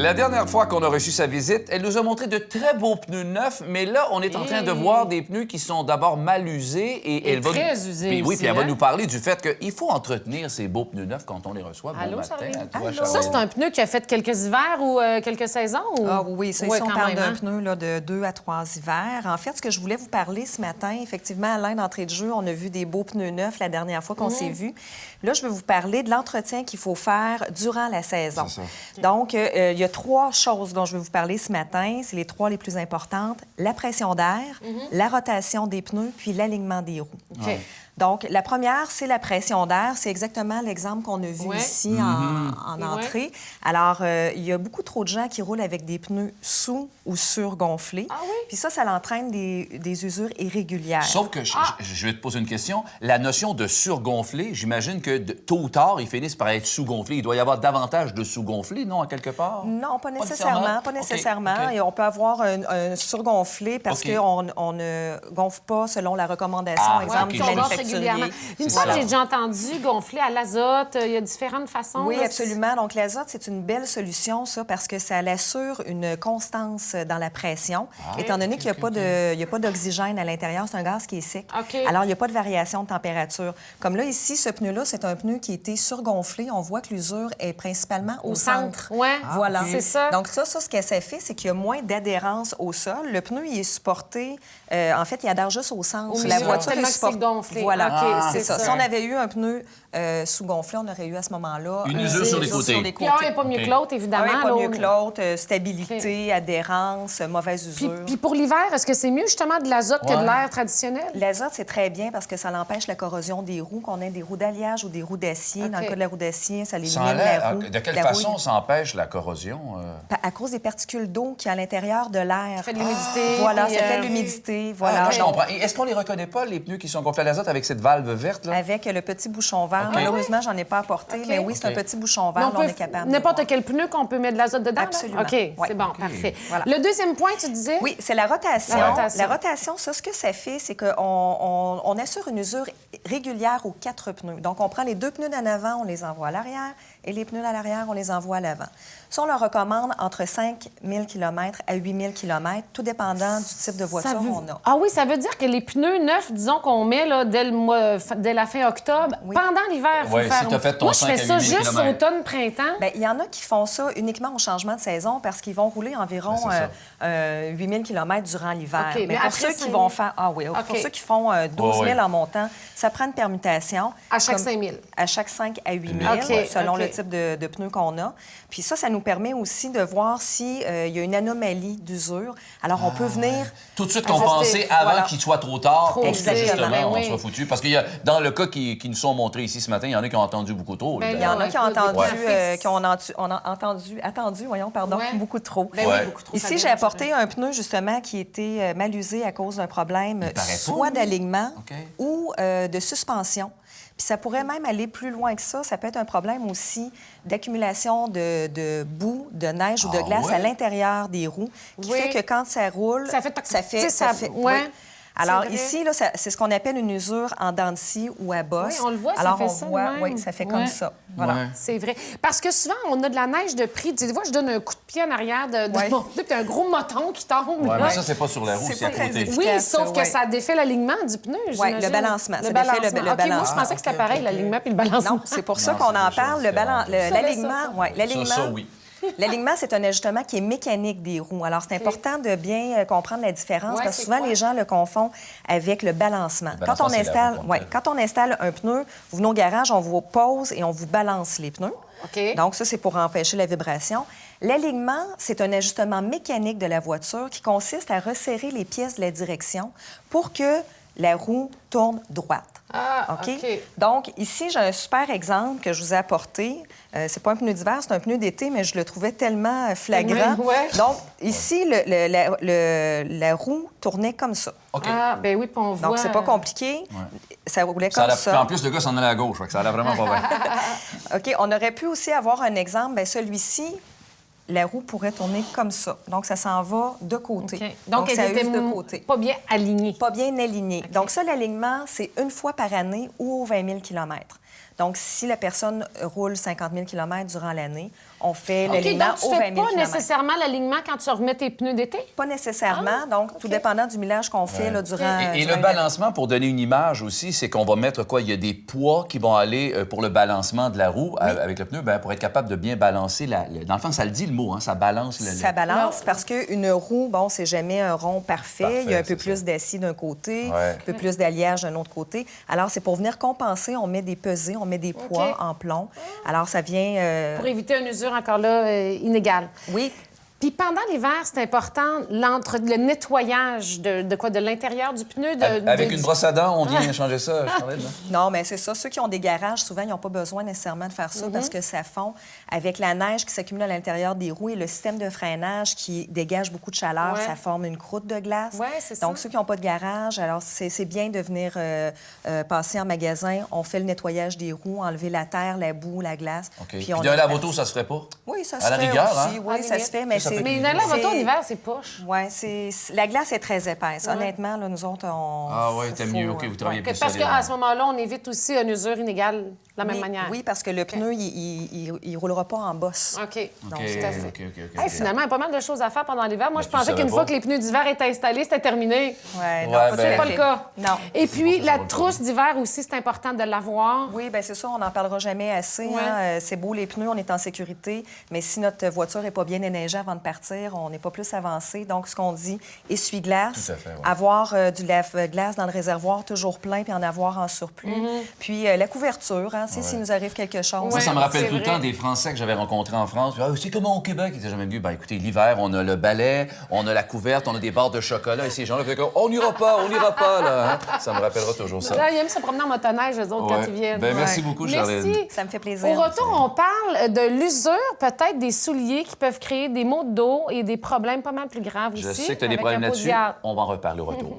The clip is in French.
La dernière fois qu'on a reçu sa visite, elle nous a montré de très beaux pneus neufs, mais là, on est en train de voir des pneus qui sont d'abord mal usés et elle va très usés oui, aussi, puis elle va hein? nous parler du fait qu'il faut entretenir ces beaux pneus neufs quand on les reçoit. Allô, bon matin Charlie? à toi, Allô? Charlie. Ça, c'est un pneu qui a fait quelques hivers ou quelques saisons? Ou... Ah oui, ça, Ouais, ici, on quand parle même, d'un hein? pneu là, de 2 à 3 hivers. En fait, ce que je voulais vous parler ce matin, effectivement, à l'un d'entrée de jeu, on a vu des beaux pneus neufs la dernière fois qu'on s'est vu. Là, je vais vous parler de l'entretien qu'il faut faire durant la saison. C'est ça. Donc, il y a 3 choses dont je vais vous parler ce matin. C'est les 3 les plus importantes. La pression d'air, la rotation des pneus, puis l'alignement des roues. OK. Donc, la première, c'est la pression d'air. C'est exactement l'exemple qu'on a vu Ouais. ici en entrée. Alors, il y a beaucoup trop de gens qui roulent avec des pneus sous ou surgonflés. Ah oui? Puis ça entraîne des usures irrégulières. Sauf que je vais te poser une question. La notion de surgonflé, j'imagine que tôt ou tard, ils finissent par être sous-gonflés. Il doit y avoir davantage de sous-gonflés, non, à quelque part? Non, pas nécessairement? nécessairement. Pas nécessairement. OK. Et on peut avoir un surgonflé parce OK. qu'on ne gonfle pas selon la recommandation, Ah, exemple, OK, du je on gonfle manufacturier. régulièrement. Il me C'est semble que ça. j'ai déjà entendu gonfler à l'azote. Il y a différentes façons. Oui, là. absolument. Donc, l'azote, c'est une belle solution, ça, parce que ça assure une constance dans la pression, étant donné qu'il n'y a pas d'oxygène à l'intérieur. C'est un gaz qui est sec. OK. Alors, il n'y a pas de variation de température. Comme là, ici, ce pneu-là, c'est un pneu qui a été surgonflé. On voit que l'usure est principalement au centre. Ouais, Voilà. c'est ça. Donc, ça, ce que ça fait, c'est qu'il y a moins d'adhérence au sol. Le pneu, il est supporté. En fait, il adhère juste au centre. Au La milieu, voiture tellement est que c'est supportée. gonflé. Voilà. OK, c'est c'est ça. ça. Si on avait eu un pneu sous-gonflé, on aurait eu à ce moment-là Une usure sur les côtés. Puis un n'est pas mieux que l'autre, évidemment. Un n'est pas là, mieux que l'autre. Stabilité, adhérence, mauvaise usure. Puis pour l'hiver, est-ce que c'est mieux justement de l'azote que de Ouais. l'air traditionnel? L'azote, c'est très bien parce que ça empêche la corrosion des roues, qu'on ait des roues d'alliage ou des roues d'acier. Dans le OK. cas de la roue d'acier, ça Ça élimine enlève- la roue. De quelle la façon rouille. ça empêche la corrosion? À cause des particules d'eau qui y a à l'intérieur de l'air. Ça fait de l'humidité. Voilà, puis, ça fait de l'humidité. Voilà. Ah, je Donc, comprends. Et est-ce qu'on les reconnaît pas, les pneus qui sont gonflés à l'azote avec cette valve verte? Là? avec le petit bouchon vert. OK. Malheureusement, j'en ai pas apporté, OK. mais oui, c'est OK. un petit bouchon Mais vert. on là, on peut est capable de n'importe voir. quel pneu qu'on peut mettre de l'azote dedans? là? Absolument. OK, Ouais. c'est bon, parfait. Voilà. Le deuxième point, tu disais? Oui, c'est la rotation. La rotation. La rotation, ça, ce que ça fait, c'est qu'on assure une usure régulière aux 4 pneus. Donc, on prend les 2 pneus d'en avant, on les envoie à l'arrière, et les pneus à l'arrière, on les envoie à l'avant. Ça, on leur recommande entre 5 000 km à 8 000 km, tout dépendant du type de voiture qu'on a. Ah oui, ça veut dire que les pneus neufs, disons qu'on met là, dès la fin octobre, pendant l'hiver, il faut Ouais, faire... si t'as fait ton Moi, je 5 fais à ça 8 000 juste kilomètres. automne, printemps. Bien, il y en a qui font ça uniquement au changement de saison parce qu'ils vont rouler environ Ben, c'est 8 000 km durant l'hiver. OK, mais pour après ceux 5 qui 000. vont faire... Ah oui, pour OK. ceux qui font 12 000 Ouais, ouais. en montant, ça prend une permutation. À chaque Comme- 5 000. À chaque 5 à 8 000, OK, selon OK. le type de pneus qu'on a. Puis ça nous permet aussi de voir s'il y a une anomalie d'usure. Alors, on peut venir... Tout de suite Ajuster. compenser avant Voilà. qu'il soit trop tard Trop pour que usé, justement ben on oui. soit foutu. Parce qu'il y a, dans le cas qui nous sont montrés ici ce matin, il y en a qui ont entendu beaucoup trop. Ben, Il y en a qui ont écoute, entendu, ouais. attendu, Ouais. beaucoup trop. Ben Ouais. oui, beaucoup trop. ça Ici, j'ai dérange. apporté un pneu, justement, qui était mal usé à cause d'un problème paraît pas, soit lui. d'alignement OK. ou de suspension. Puis ça pourrait même aller plus loin que ça. Ça peut être un problème aussi d'accumulation de boue, de neige ou de Ah glace ouais? à l'intérieur des roues, qui Oui. fait que quand ça roule, Ça fait toc- ça tu sais, fait... ça- ouais. oui. Alors C'est vrai. ici, là, c'est ce qu'on appelle une usure en dents de scie ou à bosse. Oui, on le voit, ça Alors, fait on ça de voit, même. oui, ça fait Ouais. comme ça. Voilà. Ouais. C'est vrai. Parce que souvent, on a de la neige de prix. Tu sais, des fois, je donne un coup de pied en arrière de Ouais. mon pneu, puis un gros moton qui tombe. Ouais, là. mais ça, c'est pas sur la roue, C'est c'est à pas très côté. efficace. Oui, efficace, sauf que ouais. ça défait l'alignement du pneu, Oui, j'imagine. le balancement. Le Ça défait balancement. le OK, moi, je balancement. pensais que c'était pareil, l'alignement puis le balancement. Non, c'est pour ça Non, qu'on c'est en deux parle. choses L'alignement, différentes. ouais, l'alignement, Ça, oui. l'alignement, c'est un ajustement qui est mécanique des roues. Alors, c'est important de bien comprendre la différence Ouais, parce que c'est souvent, quoi? les gens le confondent avec le balancement. Le balancement, c'est la roue qu'on fait. Quand on installe un pneu, vous venez au garage, on vous pose et on vous balance les pneus. OK. Donc, ça, c'est pour empêcher la vibration. L'alignement, c'est un ajustement mécanique de la voiture qui consiste à resserrer les pièces de la direction pour que la roue tourne droite. Ah, OK. Donc, ici, j'ai un super exemple que je vous ai apporté. C'est pas un pneu d'hiver, c'est un pneu d'été, mais je le trouvais tellement flagrant. Ouais. Donc, ici, la roue tournait comme ça. OK. Ah, ben oui, puis on voit... Donc, c'est pas compliqué. Ça roulait Ça comme allait- puis ça. en plus, le gars s'en allait à gauche, fait que ça allait vraiment pas bien. OK, on aurait pu aussi avoir un exemple. Bien, celui-ci, la roue pourrait tourner comme ça. Donc, ça s'en va de côté. OK. Donc, ça elle était use de côté. pas bien alignée. Pas bien aligné. Donc, ça, l'alignement, c'est une fois par année ou aux 20 000 km. Donc, si la personne roule 50 000 km durant l'année, on fait OK, l'alignement donc tu aux fais 20 000 pas km. nécessairement l'alignement quand tu remets tes pneus d'été? Pas nécessairement. Donc, tout dépendant du millage qu'on fait là, durant... Et durant le balancement, pour donner une image aussi, c'est qu'on va mettre quoi? Il y a des poids qui vont aller pour le balancement de la roue avec le pneu, pour être capable de bien balancer Dans le fond, ça le dit le mot, hein, ça balance Ça balance parce qu'une roue, bon, c'est jamais un rond parfait. Il y a un peu plus d'acier d'un côté, un peu plus d'alliage d'un autre côté. Alors, c'est pour venir compenser, on met des pesées, on met des poids en plomb. Alors, ça vient... Pour éviter une usure encore là inégale. Oui. Puis pendant l'hiver, c'est important le nettoyage de quoi? De l'intérieur du pneu? Avec une brosse à dents, on vient changer ça, Charlotte, non? Non, mais c'est ça. Ceux qui ont des garages, souvent, ils n'ont pas besoin nécessairement de faire ça parce que ça fond avec la neige qui s'accumule à l'intérieur des roues et le système de freinage qui dégage beaucoup de chaleur. Ouais. Ça forme une croûte de glace. Ouais, c'est ça. Donc, ceux qui n'ont pas de garage, alors c'est bien de venir passer en magasin. On fait le nettoyage des roues, enlever la terre, la boue, la glace. OK. Puis on d'un est lave-auto, parti. ça se ferait pas? Oui, ça se À la fait rigueur, aussi. hein? Oui, À ça limite. se fait, mais Ça peut c'est... être Mais une lave-auto en hiver, c'est poche. Oui, la glace est très épaisse. Ouais. Honnêtement, là, nous autres, on... Ah oui, t'aimes mieux. OK, vous travaillez plus Parce solide. qu'à ce moment-là, on évite aussi une usure inégale de la même Oui, manière. oui, parce que le pneu, il roulera pas en bosse. OK. Donc, OK, tout à fait. OK. Hey, finalement, il y a pas mal de choses à faire pendant l'hiver. Moi, je tu pensais savais qu'une pas. fois que les pneus d'hiver étaient installés, c'était terminé. Ouais, non, Ouais, pas ben- tout à C'est pas fait. le cas. Non. Et puis, ça la va le trousse d'hiver aussi, c'est important de l'avoir. Oui, bien c'est ça, on n'en parlera jamais assez. Ouais. Hein. C'est beau les pneus, on est en sécurité, mais si notre voiture n'est pas bien éneigée avant de partir, on n'est pas plus avancé. Donc, ce qu'on dit, essuie-glace, Tout à fait, ouais. avoir du lave-glace dans le réservoir toujours plein, puis en avoir en surplus. Puis la couverture, hein, s'il nous arrive quelque chose. Moi, ça me rappelle c'est tout le vrai. temps des Français que j'avais rencontrés en France. Ah, c'est comment au Québec? Ils disaient jamais vu. Ben, écoutez, l'hiver, on a le balai, on a la couverte, on a des barres de chocolat. Et ces gens-là faisaient comme, on n'ira pas, là. Hein? Ça me rappellera toujours ça. Là, ils aiment se promener en motoneige, eux autres, quand Ouais. ils viennent. Ben, merci beaucoup, Charlène. Merci. Ça me fait plaisir. Au retour, on parle de l'usure, peut-être des souliers qui peuvent créer des maux de dos et des problèmes pas mal plus graves aussi. Je sais que tu as des avec problèmes un pot là-dessus. d'hiver. On va en reparler au retour.